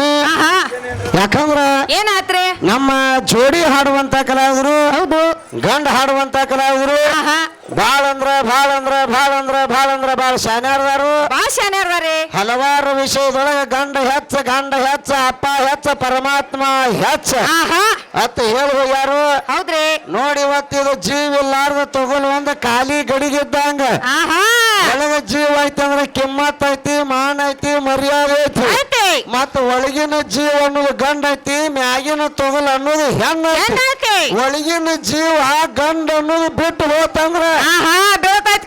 ಹೇಳ್ತೀನಿ. ಯಾಕಂದ್ರ ಏನಾತ್ರಿ? ನಮ್ಮ ಜೋಡಿ ಹಾಡುವಂತ ಕಲಾವಿದರು, ಹೌದು, ಗಂಡ ಹಾಡುವಂತ ಕಲಾವಿದರು ಬಾಳ ಶಾನ್ಯಾರದಾರು. ಹಲವಾರು ವಿಷಯದೊಳಗೆ ಗಂಡ ಹೆಚ್ಚ ಅಪ್ಪ ಹೆಚ್ಚ ಪರಮಾತ್ಮ ಹೆಚ್ಚ ಅಂತ ಹೇಳಿ ಹೋಗ್ಯಾರು. ಹೌದ್ರಿ. ನೋಡಿ ಇವತ್ತಿದು ಜೀವ ಇಲ್ಲಾರ್ದ ತಗೊಂಡು ಒಂದು ಖಾಲಿ ಗಡಿಗಿದ್ದಂಗ ಒಳಗ ಜೀವ ಐತಿ ಅಂದ್ರೆ ಕಿಮ್ಮತ್ ಐತಿ, ಮಾನ ಐತಿ, ಮರ್ಯಾದೆ ಐತಿ. ಮತ್ತ ಒಳಗಿನ ಜೀವ ಅನ್ನೋದು ಗಂಡ ಐತಿ, ಮ್ಯಾಗಿನ ತೊಗಲ್ ಅನ್ನೋದು ಹೆಣ್ಣು ಐತಿ. ಒಳಗಿನ ಜೀವ ಗಂಡ ಅನ್ನೋದು ಬಿಟ್ಟು ಹೋತಂದ್ರ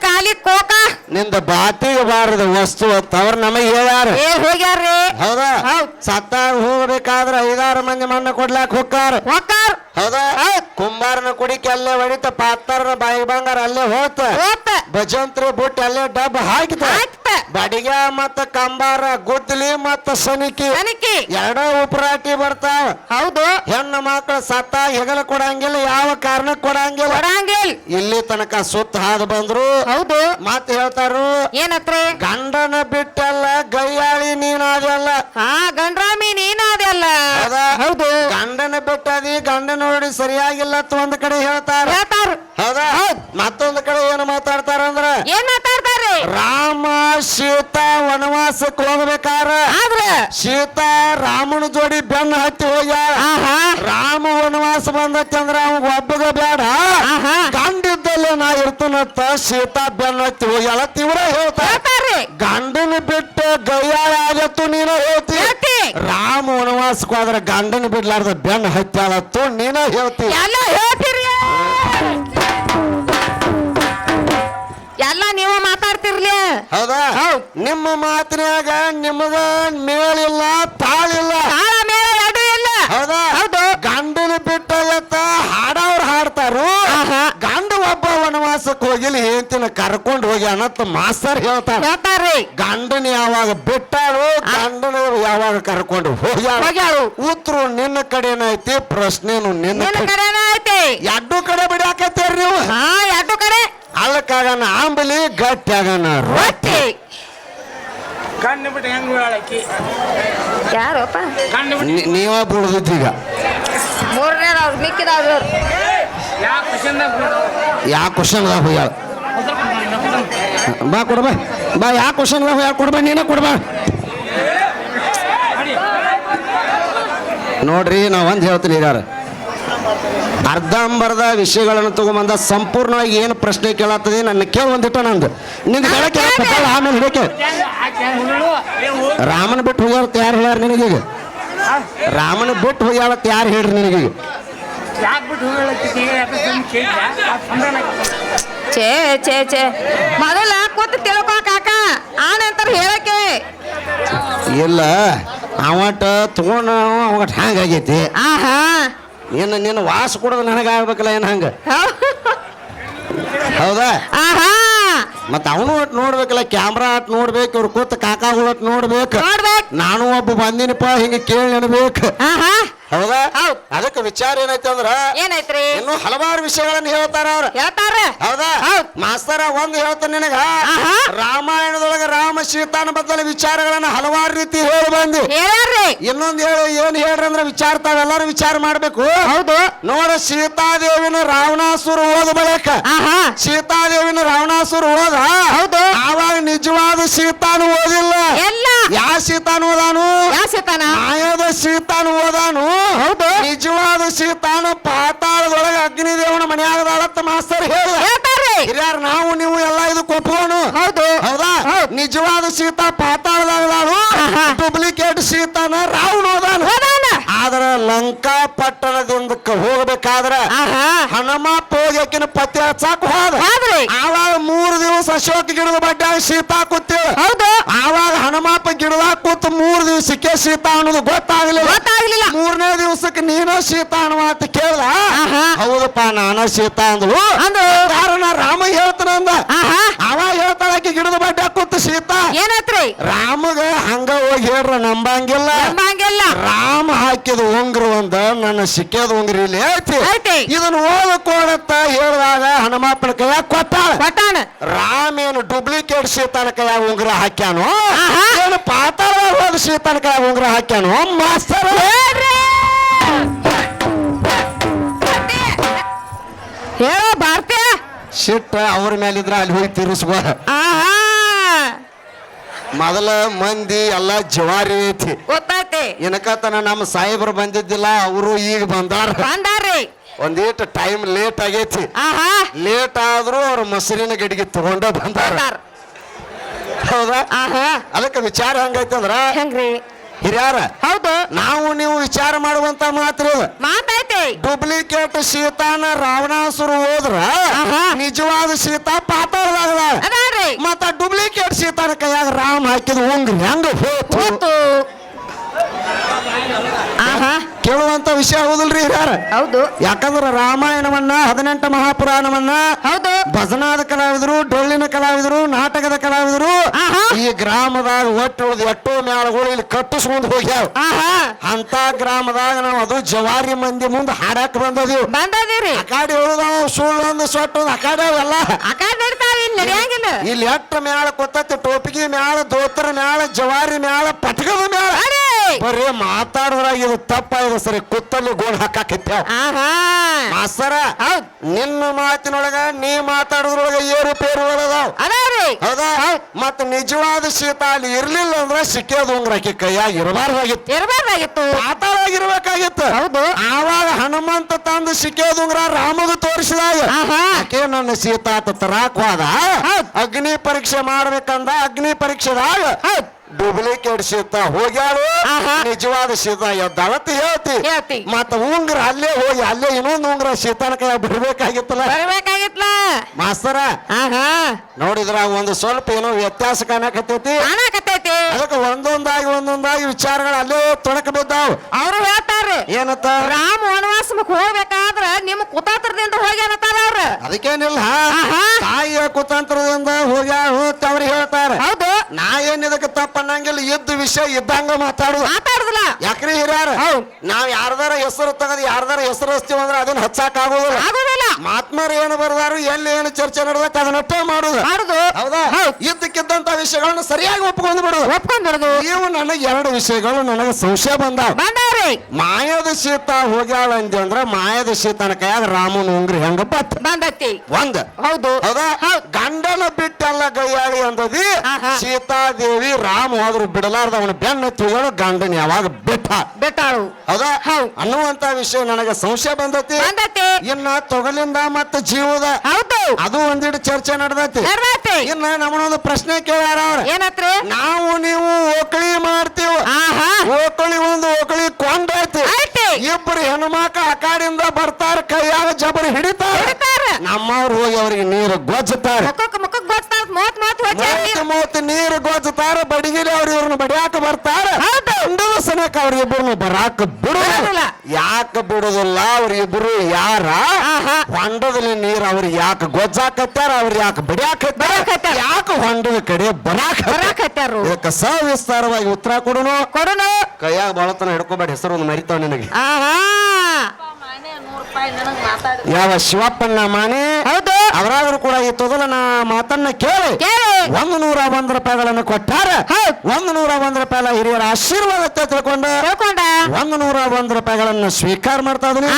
ಖಾಲಿ ಕೋಕ ನಿಂದ ಬಾತಿಗೆ ಬಾರದ ವಸ್ತು ಅವ್ರ ನಮಗ್ ಹೋಗ್ಯಾರ್ರಿ. ಹೌದಾ? ಸತ್ತಾಗ ಹೋಗ್ಬೇಕಾದ್ರ 5-6 ಮಂದಿ ಮಣ್ಣ ಕೊಡ್ಲಾಕ್ ಹೋಗ್ತಾರ. ಹೌದಾ? ಕುಂಬಾರನ ಕುಡಿಕೆ ಅಲ್ಲೇ ಹೊಡಿತ, ಪಾತ್ರನ ಬಾಯಿ ಬಂಗಾರ ಅಲ್ಲೇ ಹೋತ, ಭಜಂತ್ರಿ ಬುಟ್ಟಿ ಅಲ್ಲೇ ಡಬ್ಬ ಹಾಕಿತ. ಬಡಿಗ ಮತ್ತ ಕಂಬಾರ ಗುದ್ದಲಿ ಮತ್ತ ಸನಿಕಿ ಎರಡೋ ಉಪರಾಟಿ ಬರ್ತಾವ. ಹೌದು. ಹೆಣ್ಣು ಮಕ್ಕಳು ಸತ್ತ ಹೆಗಲ ಕೊಡಂಗಿಲ್ಲ, ಯಾವ ಕಾರಣ ಕೊಡಂಗಿಲ್ಲ. ಇಲ್ಲಿ ತನಕ ಸುತ್ತ ಹಾದು ಬಂದ್ರು. ಹೌದು. ಮತ್ ಹೇಳ್ತಾರು ಏನತ್ರಿ? ಗಂಡನ ಬಿಟ್ಟಲ್ಲ ಗಯ್ಯಾಳಿ ನೀನಾದಲ್ಲ. ಗಂಡ್ರಾಮಿ ನೀನಾದಲ್ಲ. ಹೌದು. ಗಂಡನ ಬಿಟ್ಟದಿ, ಗಂಡ ನೋಡಿ ಸರಿಯಾಗಿಲ್ಲ ಒಂದ್ ಕಡೆ ಹೇಳ್ತಾರ. ಹೌದಾ? ಮತ್ತೊಂದ್ ಕಡೆ ಏನು ಮಾತಾಡ್ತಾರ ಅಂದ್ರ, ಏನ್ ಮಾತಾಡ್ತಾರ್ರಿ? ರಾಮ ಸೀತಾ ವನವಾಸಕ್ಕೆ ಹೋಗ್ಬೇಕಾರ ಸೀತಾ ರಾಮನ ಜೋಡಿ ಬೆನ್ನ ಹತ್ತಿ ಹೋಗ್ಯಾರ. ರಾಮ ವನವಾಸ ಬಂದತಿ ಅಂದ್ರ ಅವಾಗ ಒಬ್ಬಗ ಬೇಡ, ಗಂಡಿದ್ದಲ್ಲೇ ನಾ ಇರ್ತನತ್ತ ಸೀತಾ ಬೆನ್ನ ಹತ್ತಿ ಹೋಗ್ಯಾಳ. ತೀವ್ರ ಹೇಳ್ತಾರೆ, ಗಂಡನ ಬಿಟ್ಟು ಗಯ್ಯಾಳ ಆಗತ್ತು ನೀನ ಹೇಳ್ತಿ. ರಾಮ ವನವಾಸಕ್ಕೆ ಹೋದ್ರ ಗಂಡನ ಬಿಡ್ಲಾರ್ದ ಬೆನ್ನ ಹತ್ಯಾಳತ್ತು ನೀನ ಹೇಳ್ತಿ. ಎಲ್ಲ ನೀವು ಮಾತಾಡ್ತಿರ್ಲಿ. ಹೌದಾ? ನಿಮ್ಮ ಮಾತಿನಾಗ ನಿಮಗ ಮೇಲಿಲ್ಲ ತಾಳಿಲ್ಲ, ಹೌದಾ? ಗಂಡನ ಬಿಟ್ಟಲ್ಲತ್ತ ಹಾಡವ್ರು ಹಾಡ್ತಾರು. ಗಂಡ ಒಬ್ಬ ವನವಾಸಕ್ಕೆ ಹೋಗಿಲ್ಲ, ಹೇಳ್ತೀನಿ ಕರ್ಕೊಂಡು ಹೋಗಿ ಅನ್ನತ್ತ ಮಾಸ್ತರ್ ಹೇಳ್ತಾರ್ರಿ. ಗಂಡನ ಯಾವಾಗ ಬಿಟ್ಟಾರು, ಗಂಡನ ಯಾವಾಗ ಕರ್ಕೊಂಡು ಹೋಗ್ಯಾರು. ಉತ್ತರ ನಿನ್ನ ಕಡೆನ ಐತಿ, ಪ್ರಶ್ನೆನು ನಿನ್ನ ಕಡೆನ ಐತಿ. ಎರಡು ಕಡೆ ಬಿಡಾಕತ್ತೀರಿ ನೀವು. ಎರಡು ಕಡೆ ಅಲ್ಲಕ್ಕಾಗನ ಆಂಬಲಿ, ಗಟ್ಟಿಯಾಗನ ರೊಟ್ಟಿ. ಕಣ್ಣು ಬಿಟ್ಟು ಹೆಂಗ್ ಹೇಳಕ್ಕಿ ಯಾರಪ್ಪ? ನೀವ ಬಿಡುದೀಗ ಮೂರನೇದವ್ರು ಮಿಕ್ಕಿದವ್ರು ಯಾ ಕ್ವಶನ್ದಾಗ ಹೋಗ್ಯಾಳ ಬಾ ಕೊಡ್ಬಾ, ಬಾ ಯಾ ಕ್ವಶನ್ದಾಗ ಹೋಗ್ಯಾಳ ಕೊಡ್ಬಾ, ನೀನ ಕೊಡ್ಬಾ. ನೋಡ್ರಿ ನಾ ಒಂದ್ ಹೇಳ್ತೀನಿ ಈಗ, ಅರ್ಧಂಬರ್ಧ ವಿಷಯಗಳನ್ನು ತಗೊಂಬಂದ ಸಂಪೂರ್ಣವಾಗಿ ಏನು ಪ್ರಶ್ನೆ ಕೇಳತ್ತದ ನನ್ನ ಕೇಳಿ ಒಂದಿಟ್ಟು ನಂದು ನಿಂದು ಹೇಳಕ್ಕೆ ಆಮೇಲೆ ಹಿಡಕ್ಕೆ. ರಾಮನ ಬಿಟ್ಟು ಹೋಗ್ಯಾಳತ್ ಯಾರು ಹೇಳ್ಯಾರ ನಿನಗೀಗ? ರಾಮನ ಬಿಟ್ಟು ಹೋಗ್ಯಾಳತ್ ಯಾರು ಹೇಳ್ರಿ ನಿನಗೀಗ? ಛೇ ಛೇ ಛೇ, ಮೊದಲ ಕೂತು ತಿಳ್ಕೊ ಕಾಕ, ಆನಂತರ ಹೇಳಕ್ಕೆ ಇಲ್ಲ. ಅವಟ ತಗೊಂಡ ಅವಟ್ ಹಂಗಾಗೈತಿ. ನಿನ್ನ ವಾಸ ಕೊಡೋದು ನನಗಾಗ್ಬೇಕಲ್ಲ ಏನ್ ಹಂಗ? ಹೌದಾ? ಮತ್ತ ಅವನು ಒಟ್ಟು ನೋಡ್ಬೇಕಲ್ಲ, ಕ್ಯಾಮ್ರಾ ಅಟ್ ನೋಡ್ಬೇಕು, ಇವ್ರು ಕೂತ ಕಾಕಾಗಳು ಅಟ್ ನೋಡ್ಬೇಕು. ನಾನು ಒಬ್ಬ ಬಂದಿನಪ್ಪ ಹಿಂಗ ಕೇಳಿ ಅನ್ಬೇಕು. ಹೌದಾ? ಅದಕ್ಕೆ ವಿಚಾರ ಏನೈತಿ ಅಂದ್ರ, ಏನೈತ್ರಿ? ಇನ್ನು ಹಲವಾರು ವಿಷಯಗಳನ್ನು ಹೇಳ್ತಾರ ಅವ್ರ. ಹೌದಾ? ಮಾಸ್ತರ ಒಂದ್ ಹೇಳ್ತಾನೆ ನಿನಗ, ರಾಮಾಯಣದೊಳಗ ರಾಮ ಸೀತಾನ ಬದಲ ವಿಚಾರಗಳನ್ನ ಹಲವಾರು ರೀತಿ ಹೇಳಿ ಬಂದಿ. ಇನ್ನೊಂದ್ ಹೇಳಿ ಏನ್ ಹೇಳ್ರಿ ಅಂದ್ರ ವಿಚಾರ ತಾವೆಲ್ಲರೂ ವಿಚಾರ ಮಾಡ್ಬೇಕು. ಹೌದು. ನೋಡ, ಸೀತಾದೇವಿನ ರಾವಣಾಸುರ ಓದ ಬಳಿಕ ಸೀತಾದೇವಿನ ರಾವಣಾಸುರ ಓದ. ಹೌದು. ಆವಾಗ ನಿಜವಾದ ಸೀತಾನು ಓದಿಲ್ಲ. ಯಾವ ಸೀತಾನು ಓದಾನು? ಮಾಯದ ಸೀತಾನು ಓದಾನು. ಹೌದು. ನಿಜವಾದ ಸೀತಾನು ಪಾತಾಳದೊಳಗೆ ಅಗ್ನಿದೇವನ ಮನೆಯಾಗದಾಳತ್ತ ಮಾಸ್ತರ್ ಹೇಳ್ತಾರೆ. ಹಿರಿಯಾರ ನಾವು ನೀವು ಎಲ್ಲ ಇದಕ್ಕೆ ಒಪ್ಕೋನು. ಹೌದು. ಹೌದಾ? ನಿಜವಾದ ಸೀತಾ ಪಾತಾಳದಾಗದಾಳು, ಡೂಪ್ಲಿಕೇಟ್ ಸೀತಾನ ರಾವಣ ಓದಾನು. ಆದ್ರ ಲಂಕಾ ಪಟ್ಟಣದಿಂದ ಹೋಗ್ಬೇಕಾದ್ರ ಹನುಮಪ್ಪ ಹೋಗಿನ ಪತಿ ಹಚ್ಚಾಕ ಹೋದ. ಆವಾಗ 3 ದಿವಸ ಅಶೋಕ ಗಿಡದ ಬಡ್ಡ ಸೀತಾ ಕೂತಿ. ಹೌದು. ಆವಾಗ ಹನುಮಪ್ಪ ಗಿಡದಾಗ ಕೂತು 3 ದಿವಸಕ್ಕೆ ಸೀತಾ ಅನ್ನೋದು ಗೊತ್ತಾಗ್ಲಿಲ್ಲ. 3ನೇ ದಿವಸಕ್ಕೆ ನೀನೋ ಸೀತಾ ಅನ್ನುವ ಅಂತ ಕೇಳ್ದ. ಹೌದಪ್ಪ ನಾನ ಸೀತಾ ಅಂದ್ಲು. ಕಾರಣ ರಾಮ ಹೇಳ್ತಾನ ಅಂದ. ಅವಾಗ ಹೇಳ್ತಾಳಕ್ಕೆ ಗಿಡದ ಬಡ್ಡ ಕೂತು ಸೀತಾ ಏನತ್ರಿ? ರಾಮಗ ಹಂಗ ಹೋಗಿ ಹೇಳ್ರ ನಂಬಂಗಿಲ್ಲ. ರಾಮ ಹಾಕಿದ ಉಂಗ್ರ ಒಂದ, ನನ್ನ ಸಿಕ್ಕದ ಉಂಗ್ರ ಇಲ್ಲಿ ಐತಿ, ಇದನ್ನ ಓದ ಕೊಡತ್ತ ಹೇಳಿದಾಗ ಹನುಮಪ್ಪನ ಕೈಯಾಗ ಕೊಟ್ಟಾಳ. ರಾಮ ಏನು ಡೂಪ್ಲಿಕೇಟ್ ಸೀತಾನ ಕೈಯಾಗ ಉಂಗ್ರ ಹಾಕ್ಯಾನು ಏನಪ್ಪ ಪಾತಾಳದಾಗ ಹೋದ ಸೀತಾನ ಕೈ ಉಂಗ್ರ ಹಾಕ್ಯಾನು ಮಾಸ್ತರ. ಹೇಳೋ ಭಾರತೀಯ ಸಿಟ್ಟ ಅವ್ರ ಮೇಲಿದ್ರ ಅಲ್ಲಿ ಹೋಗಿ ತಿರ್ಸ್ಬೋ. ಮೊದಲ ಮಂದಿ ಎಲ್ಲ ಜವಾರಿ ಐತಿ, ಗೊತ್ತೈತಿ. ಏನಕತನ ನಮ್ಮ ಸಾಹೇಬ್ರು ಬಂದಿದ್ದಿಲ್ಲ, ಅವರು ಈಗ ಬಂದಾರ್ರಿ. ಒಂದೀಟ್ ಟೈಮ್ ಲೇಟ್ ಆಗೈತಿ. ಲೇಟ್ ಆದ್ರೂ ಅವ್ರ ಮೊಸರಿನ ಗಡಿಗೆ ತಗೊಂಡ ಬಂದಾರ. ಹೌದಾ? ಅದಕ್ಕೆ ವಿಚಾರ ಹಂಗೈತಿ ಅಂದ್ರ ಹೆಂಗ್ರಿ ಹಿರಿಯಾರ, ಹೌದು, ನಾವು ನೀವು ವಿಚಾರ ಮಾಡುವಂತ ಮಾತ್ರ ಮಾತೈತಿ. ಡೂಪ್ಲಿಕೇಟ್ ಸೀತಾನ ರಾವಣಾಸುರು ಹೋದ್ರ ನಿಜವಾದ ಸೀತಾ ಪಾತಾಳದಾಗ, ಮತ್ತ ಡೂಪ್ಲಿಕೇಟ್ ಸೀತಾನ ಕೈಯಾಗ ರಾಮ ಹಾಕಿದ ಉಂಗ್ರಿ ಹೆಂಗ ಹೋತು ಕೇಳುವಂತ ವಿಷಯ ಹೌದಲ್ರಿ ಹಿರಿಯಾರ? ಹೌದು. ಯಾಕಂದ್ರ ರಾಮಾಯಣವನ್ನ 18 ಮಹಾಪುರಾಣವನ್ನ ಹೌದು ಭಜನಾದ ಕಲಾವಿದರು, ಡೊಳ್ಳಿನ ಕಲಾವಿದರು, ನಾಟಕದ ಕಲಾವಿದರು ಈ ಗ್ರಾಮದಾಗ ಒಟ್ಟು ಎಷ್ಟೋ ಮ್ಯಾಳಗಳು ಇಲ್ಲಿ ಕಟ್ಟಿಸ್ಕೊಂಡು ಹೋಗ್ಯಾವ. ಅಂತ ಗ್ರಾಮದಾಗ ನಾವು ಅದು ಜವಾರಿ ಮಂದಿ ಮುಂದೆ ಹಾಡಾಕ್ ಬಂದದೀವ್ರಿ. ಅಕಾಡಿ ಹೇಳುದಾವ ಸುಳ್ಳು ಒಂದು ಸೊಟ್ಟು ಅಕಾಡಿ ಅವೆಲ್ಲ ಇಲ್ಲಿ ಎಟ್ಟ ಮ್ಯಾಳ ಕೊತ್ತತಿ, ಟೋಪಿಗೆ ಮ್ಯಾಳ, ದೋತರ ಮ್ಯಾಳ, ಜವಾರಿ ಮ್ಯಾಳ, ಪಟಕದ ಮ್ಯಾಳ ಬರೀ ಮಾತಾಡೋದ್ರಾಗ ಇದು ತಪ್ಪಾಗಿದೆ ಸರಿ, ಕುತ್ತಲ್ಲಿ ಗೋಣ್ ಹಾಕಾಕತ್ಯಾವ. ಮಾಸ್ತರ, ನಿನ್ನ ಮಾತಿನೊಳಗ ನೀ ಮಾತಾಡೋದ್ರೊಳಗ ಏರುಪೇರು ಹೌದಾ? ಮತ್ತ ನಿಜವಾದ ಶೀತ ಅಲ್ಲಿ ಇರ್ಲಿಲ್ಲ ಅಂದ್ರೆ ಸಿಕ್ಕೋದು ಉಂಗ್ರಾಕಿ ಕೈಯಾಗ ಇರಬಾರ್ದಾಗಿತ್ತು, ಮಾತಾಡಾಗಿರ್ಬೇಕಾಗಿತ್ತು. ಹೌದು. ಆವಾಗ ಹನುಮಂತ ತಂದು ಸಿಕ್ಕೋದು ಉಂಗ್ರ ರಾಮಗ ತೋರಿಸಿದಾಗ ಆಕೆ ನನ್ನ ಸೀತಾ ತರಾಕ್ ಹೋದ. ಅಗ್ನಿ ಪರೀಕ್ಷೆ ಮಾಡ್ಬೇಕಂದ, ಅಗ್ನಿ ಪರೀಕ್ಷೆದಾಗ ಡೂಪ್ಲಿಕೇಟ್ ಸೀತಾ ಹೋಗ್ಯಾಳು, ನಿಜವಾದ ಸೀತಾ ಎದ್ದಾಳತ್ ಹೇಳ್ತಿ. ಮತ್ತ ಉಂಗ್ರ ಅಲ್ಲೇ ಹೋಗಿ ಅಲ್ಲೇ ಇನ್ನೊಂದು ಉಂಗ್ರ ಸೀತಾನ ಕೈ ಬಿಡ್ಬೇಕಾಗಿತ್ತಲ್ಲ ಮಾಸ್ತರ. ನೋಡಿದ್ರ ಒಂದು ಸ್ವಲ್ಪ ಏನೋ ವ್ಯತ್ಯಾಸ ಕಾಣಕತ್ತೈತಿ. ಅದಕ್ಕೆ ಒಂದೊಂದಾಗಿ ವಿಚಾರಗಳು ಅಲ್ಲೇ ತೊಡಕ ಬಿದ್ದಾವ್. ಅವ್ರು ಹೇಳ್ತಾರ್ರಿ ಏನತ್ತ, ರಾಮ ವನವಾಸಕ್ಕೆ ಹೋಗ್ಬೇಕಾದ್ರ ನಿಮ್ ಕುತಾಂತ್ರದಿಂದ ಹೋಗ್ಯಾನತ್ತಾರ ಅವ್ರ. ಅದಕ್ಕೇನಿಲ್ಲ, ತಾಯಿಯ ಕುತಾಂತ್ರದಿಂದ ಹೋಗ್ಯಾವ್ರಿ ಹೇಳ್ತಾರ. ಹೌದು. ನಾ ಏನ್ ಇದಕ್ಕೆ ತಪ್ಪ ಅನ್ನಂಗಿಲ್ಲ, ಇದ್ದ ವಿಷಯ ಇದ್ದಂಗ ಮಾತಾಡುದಿಲ್ಲ. ಯಾಕ್ರಿ ಹಿರಿಯಾರ, ನಾವ್ ಯಾರ್ದಾರ ಹೆಸರು ತಗದ್ ಯಾರ್ದಾರ ಹೆಸರು ಹಚ್ತೀವಿ ಅಂದ್ರೆ ಅದನ್ನ ಹಚ್ಚಾಕ್ ಆಗೋದಿಲ್ಲ. ಮಾತ್ಮರು ಏನು ಬರ್ದಾರು, ಎಲ್ಲಿ ಏನು ಚರ್ಚೆ ನಡೆದಕ್ಕೆ ಅದನ್ನಷ್ಟೇ ಮಾಡುದು. ಹೌದಾ? ಇದ್ದಕ್ಕಿದ್ದಂತ ವಿಷಯಗಳನ್ನ ಸರಿಯಾಗಿ ಒಪ್ಕೊಂಡು ಬಿಡುದು. ನೀವು ನನಗೆ 2 ವಿಷಯಗಳು ನನಗೆ ಸಂಶಯ ಬಂದಾವ್ರಿ. ಮಾಯದ ಸೀತಾ ಹೋಗ್ಯಾಳ ಅಂದಿ ಅಂದ್ರ ಮಾಯದ ಸೀತಾನ ಕೈಯಾಗ ರಾಮನ ಉಂಗ್ರಿ ಹೆಂಗ ಬಂದೈತಿ ಒಂದ್. ಹೌದು. ಹೌದಾ? ಗಂಡನ ಬಿಟ್ಟೆಲ್ಲ ಗೈಯಾಳಿ ಅಂದದಿ ಸೀತಾದೇವಿ ರಾಮ ಹೋದ್ರು ಬಿಡಲಾರ್ದ ಅವನ ಬೆನ್ನ ತುಳಿಯೋಳು ಗಂಡನ ಯಾವಾಗ ಬಿಟ್ಟಾಳು. ಹೌದಾ? ಅನ್ನುವಂತ ವಿಷಯ ನನಗೆ ಸಂಶಯ ಬಂದೈತಿ. ಇನ್ನ ತೊಗಲಿಂದ ಮತ್ತ ಜೀವದ ಅದು ಒಂದಿಟ್ಟು ಚರ್ಚೆ ನಡೆದೈತಿ. ಇನ್ನ ನಮ್ಮನ್ನೊಂದು ಪ್ರಶ್ನೆ ಕೇಳ್ಯಾರ ಅವ್ರ, ಏನತ್ರಿ? ನಾವು ನೀವು ಓಕಳಿ ಮಾಡ್ತೀವ, ಓಕಳಿ ಒಂದು ಓಕಳಿ ಕೊಂಡೈತಿ, ಇಬ್ಬರು ಹೆಣ್ಮಕ್ಳು ಅಕಾಡಿಂದ ಬರ್ತಾರ, ಕೈಯಾಗ ಜಬರ್ ಹಿಡಿತಾರ, ನಮ್ಮವ್ರು ಹೋಗಿ ಅವ್ರಿಗೆ ನೀರು ಗೊಜ್ಜುತ್ತಾರೆ, ನೀರು ಗೊಜ್ಜುತ್ತಾರ, ಬಡಿಗಿಲಿ ಅವ್ರ ಇವ್ರನ್ನ ಬಡಿಯಾಕ ಬರ್ತಾರ. ಸನಕ ಅವ್ರಿಬ್ರು ಬರಾಕ ಬಿಡುದಿಲ್ಲ. ಯಾಕೆ ಬಿಡುದಿಲ್ಲ? ಅವ್ರಿಬ್ರು ಯಾರ ಹೊಂಡದಲ್ಲಿ ನೀರು ಅವ್ರಿಗೆ ಯಾಕೆ ಗೊಜ್ಜಾಕತ್ತಾರ, ಅವ್ರ ಯಾಕೆ ಬಡಿಯಾಕತ್ತಾರ, ಯಾಕೆ ಹೊಂಡದ ಕಡೆ ಬರಾಕತ್ತಾರ? ಇದಕ್ಕೆ ಸವಿಸ್ತಾರವಾಗಿ ಉತ್ತರ ಕೊಡುನು. ಕೈಯಾಗ ಬಳತನ ಹಿಡ್ಕೋಬೇಡ, ಹೆಸರು ಒಂದು ಮರಿತಾವ ನಿನಗೆ. ಯಾವ ಶಿವಪ್ಪನ ಮಾನೆ ಹೌದು, ಅವರಾದ್ರೂ ಕೂಡ ಈ ತೊದಲನ ಮಾತನ್ನ ಕೇಳಿ 101 ರೂಪಾಯಿಗಳನ್ನು ಕೊಟ್ಟಾರ. 101 ರೂಪಾಯಿ ಹಿರಿಯರ ಆಶೀರ್ವಾದ ತಿಳ್ಕೊಂಡ 101 ರೂಪಾಯಿಗಳನ್ನು ಸ್ವೀಕಾರ ಮಾಡ್ತಾ ಇದ್ದೀನಿ.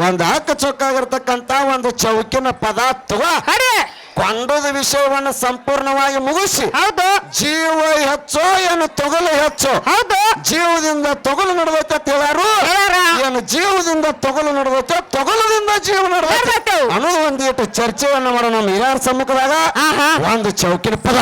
ಒಂದು ಹಕ್ಕ ಚೊಕ್ಕಾಗಿರ್ತಕ್ಕಂತ ಒಂದು ಚೌಕಿನ ಪದ ತಗೋ, ಕೊಂಡದ ವಿಷಯವನ್ನು ಸಂಪೂರ್ಣವಾಗಿ ಮುಗಿಸಿ. ಹೌದು. ಜೀವ ಹೆಚ್ಚೋ ಏನು ತೊಗಲು ಹೆಚ್ಚೋ? ಹೌದು. ಜೀವದಿಂದ ತೊಗಲು ನಡೆದೈತೆ ಹೇಳಾರು, ಏನು ಜೀವದಿಂದ ತೊಗಲು ನಡೆದೈತೆ, ತೊಗಲದಿಂದ ಜೀವ ನಡೆದೈತೆ ಅನ್ನೋದು ಒಂದಿಟ್ಟು ಚರ್ಚೆಯನ್ನು ಮಾಡೋ ನಮ್ಮ ಹಿರಿಯರ ಸಮ್ಮುಖದಾಗ ಒಂದು ಚೌಕಿನ ಪದ